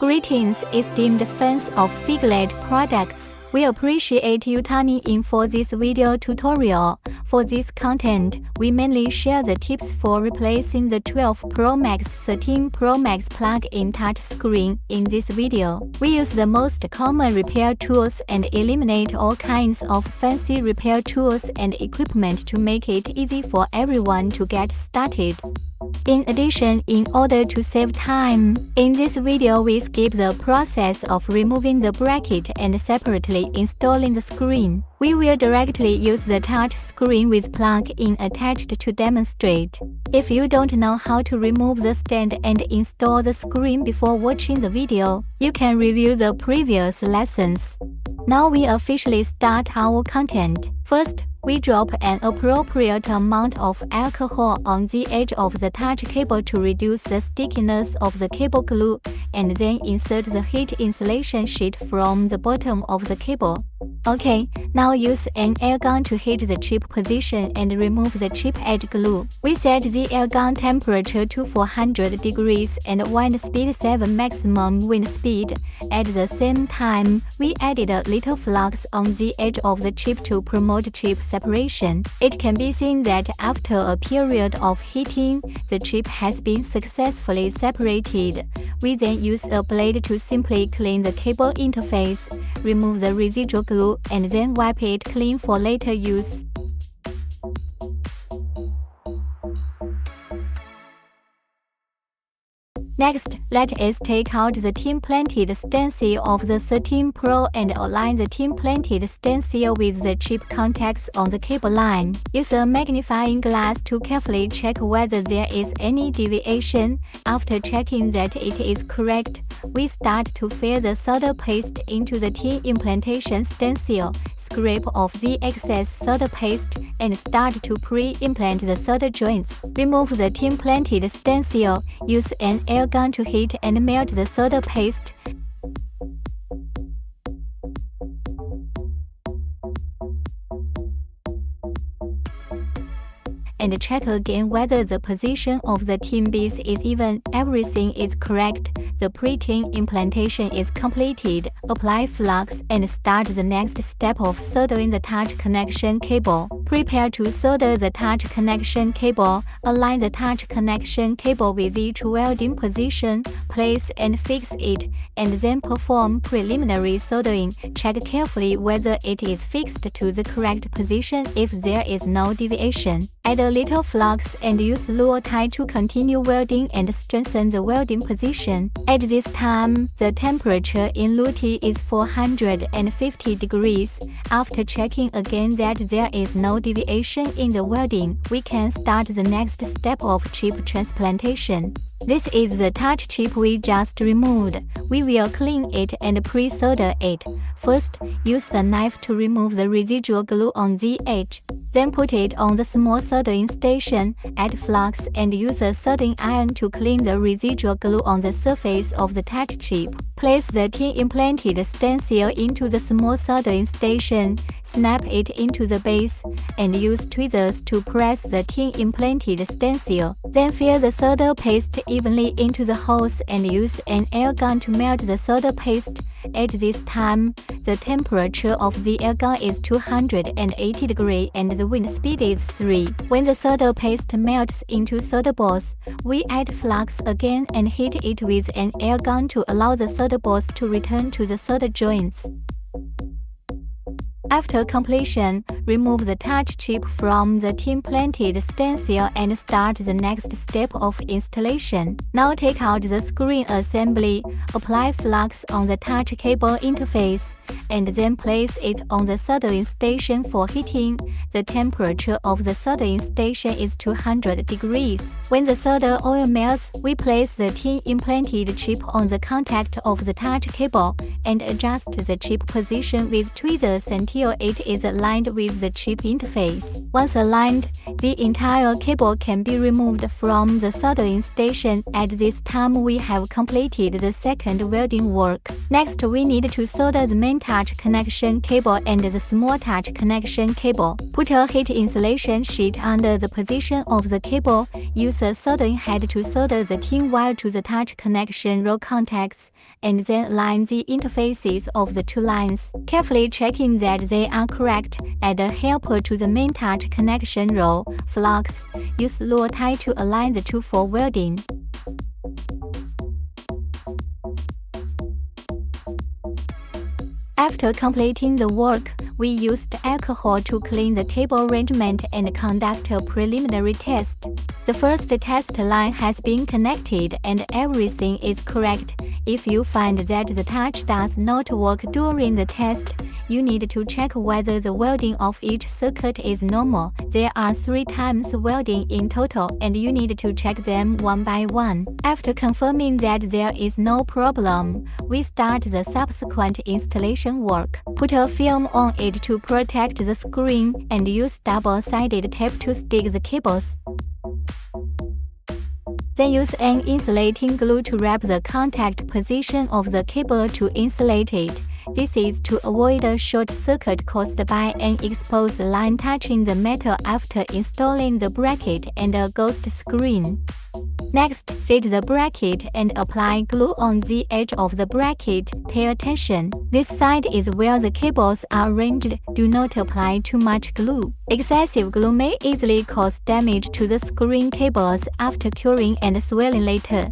Greetings, esteemed fans of Figlet products. We appreciate you tuning in for this video tutorial. For this content, we mainly share the tips for replacing the 12 Pro Max 13 Pro Max plug-in touchscreen. In this video, we use the most common repair tools and eliminate all kinds of fancy repair tools and equipment to make it easy for everyone to get started. In addition, in order to save time, in this video we skip the process of removing the bracket and separately installing the screen. We will directly use the touch screen with plug-in attached to demonstrate. If you don't know how to remove the stand and install the screen before watching the video, you can review the previous lessons. Now we officially start our content. First, we drop an appropriate amount of alcohol on the edge of the touch cable to reduce the stickiness of the cable glue, and then insert the heat insulation sheet from the bottom of the cable. Okay, now use an air gun to heat the chip position and remove the chip edge glue. We set the air gun temperature to 400 degrees and wind speed 7 maximum wind speed. At the same time, we added a little flux on the edge of the chip to promote chip separation. It can be seen that after a period of heating, the chip has been successfully separated. We then use a blade to simply clean the cable interface, remove the residual glue, and then wipe it clean for later use. Next, let us take out the tin-plated stencil of the 13 Pro and align the tin-plated stencil with the chip contacts on the cable line. Use a magnifying glass to carefully check whether there is any deviation. After checking that it is correct, we start to fill the solder paste into the tin implantation stencil. Scrape off the excess solder paste and start to pre-implant the solder joints. Remove the tin-plated stencil. Use an air gun to heat and melt the solder paste. And check again whether the position of the tin base is even. Everything is correct. The pre-tin implantation is completed. Apply flux and start the next step of soldering the touch connection cable. Prepare to solder the touch connection cable. Align the touch connection cable with each welding position. Place and fix it, and then perform preliminary soldering. Check carefully whether it is fixed to the correct position. If there is no deviation, add a little flux and use lure tie to continue welding and strengthen the welding position. At this time, the temperature in Luti is 450 degrees. After checking again that there is no deviation in the welding, we can start the next step of chip transplantation. This is the touch chip we just removed. We will clean it and pre-solder it. First, use a knife to remove the residual glue on the edge. Then put it on the small soldering station, add flux and use a soldering iron to clean the residual glue on the surface of the touch chip. Place the tin implanted stencil into the small soldering station, snap it into the base, and use tweezers to press the tin implanted stencil. Then fill the solder paste evenly into the holes and use an air gun to melt the solder paste. At this time, the temperature of the air gun is 280 degrees and the wind speed is 3. When the solder paste melts into solder balls, we add flux again and heat it with an air gun to allow the solder balls to return to the solder joints. After completion, remove the touch chip from the tin-plated stencil and start the next step of installation. Now take out the screen assembly, apply flux on the touch cable interface, and then place it on the soldering station for heating. The temperature of the soldering station is 200 degrees. When the solder oil melts, we place the tin implanted chip on the contact of the touch cable and adjust the chip position with tweezers until it is aligned with the chip interface. Once aligned, the entire cable can be removed from the soldering station. At this time, we have completed the second welding work. Next, we need to solder the main touch connection cable and the small touch connection cable. Put a heat insulation sheet under the position of the cable. Use a soldering head to solder the tin wire to the touch connection row contacts, and then align the interfaces of the two lines, carefully checking that they are correct. Add a helper to the main touch connection row, flux. Use lure tie to align the two for welding. After completing the work, we used alcohol to clean the cable arrangement and conduct a preliminary test. The first test line has been connected and everything is correct. If you find that the touch does not work during the test, you need to check whether the welding of each circuit is normal. There are 3 times welding in total, and you need to check them one by one. After confirming that there is no problem, we start the subsequent installation work. Put a film on it to protect the screen and use double-sided tape to stick the cables. Then use an insulating glue to wrap the contact position of the cable to insulate it. This is to avoid a short circuit caused by an exposed line touching the metal after installing the bracket and a ghost screen. Next, fit the bracket and apply glue on the edge of the bracket. Pay attention. This side is where the cables are arranged. Do not apply too much glue. Excessive glue may easily cause damage to the screen cables after curing and swelling later.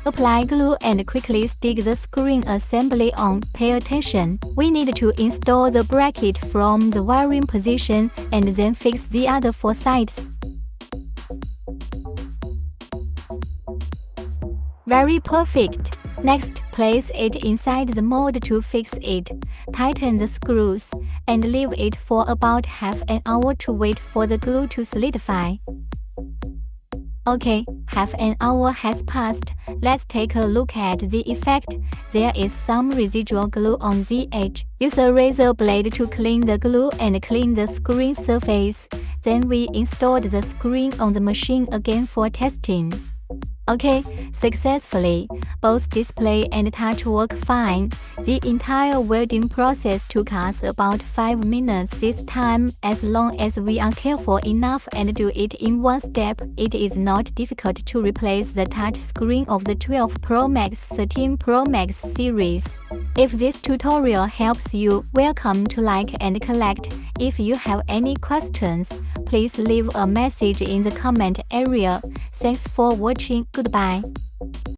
Apply glue and quickly stick the screen assembly on. Pay attention. We need to install the bracket from the wiring position and then fix the other 4 sides. Very perfect. Next, place it inside the mold to fix it. Tighten the screws and leave it for about half an hour to wait for the glue to solidify. Okay, half an hour has passed. Let's take a look at the effect. There is some residual glue on the edge. Use a razor blade to clean the glue and clean the screen surface. Then we installed the screen on the machine again for testing. Okay, successfully. Both display and touch work fine. The entire welding process took us about 5 minutes this time. As long as we are careful enough and do it in one step, it is not difficult to replace the touch screen of the 12 Pro Max 13 Pro Max series. If this tutorial helps you, welcome to like and collect. If you have any questions, please leave a message in the comment area. Thanks for watching. Goodbye.